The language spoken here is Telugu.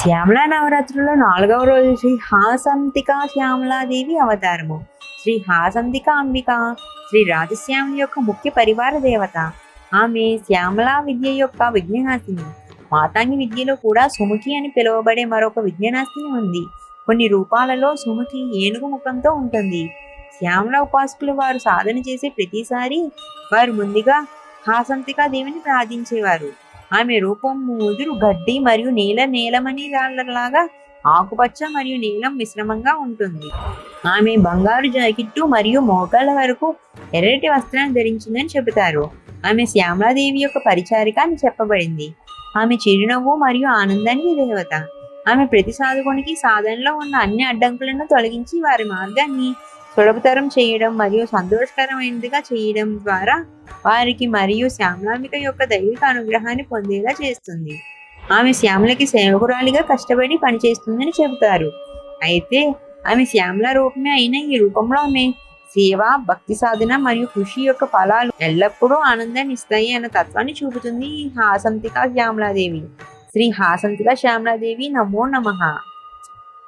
శ్యామల నవరాత్రుల్లో 4వ రోజు శ్రీ హాసంతిక శ్యామలాదేవి అవతారము. శ్రీ హాసంతిక అంబిక శ్రీ రాజశ్యాముని యొక్క ముఖ్య పరివార దేవత. ఆమె శ్యామల విద్య యొక్క విజ్ఞానాస్తిని. మాతాంగి విద్యలో కూడా సుముఖి అని పిలువబడే మరొక విజ్ఞానాస్తిని ఉంది. కొన్ని రూపాలలో సుముఖి ఏనుగు ముఖంతో ఉంటుంది. శ్యామల ఉపాసకులు వారు సాధన చేసే ప్రతిసారి వారు ముందుగా హాసంతికా దేవిని ప్రార్థించేవారు. ఆమె రూపం ముదురు గడ్డి మరియు నీలమణి రాళ్లలాగా ఆకుపచ్చ మరియు నీలం మిశ్రమంగా ఉంటుంది. ఆమె బంగారు జాకెట్టు మరియు మోకాళ్ళ వరకు ఎర్రటి వస్త్రాన్ని ధరించిందని చెబుతారు. ఆమె శ్యామలాదేవి యొక్క పరిచారిక అని చెప్పబడింది. ఆమె చిరునవ్వు మరియు ఆనందానికి దేవత. ఆమె ప్రతి సాధకునికి సాధనలో ఉన్న అన్ని అడ్డంకులను తొలగించి వారి మార్గాన్ని సులభతరం చేయడం మరియు సంతోషకరమైనదిగా చేయడం ద్వారా వారికి మరియు శ్యామలాంబిక యొక్క దైవిక అనుగ్రహాన్ని పొందేలా చేస్తుంది. ఆమె శ్యామలకి సేవకురాలిగా కష్టపడి పనిచేస్తుందని చెబుతారు. అయితే ఆమె శ్యామల రూపమే అయిన ఈ రూపంలో ఆమె సేవ, భక్తి సాధన మరియు కృషి యొక్క ఫలాలు ఎల్లప్పుడూ ఆనందాన్ని ఇస్తాయి అన్న తత్వాన్ని చూపుతుంది ఈ హాసంతిక శ్యామలాదేవి. శ్రీ హాసంతిక శ్యామలాదేవి నమో నమః.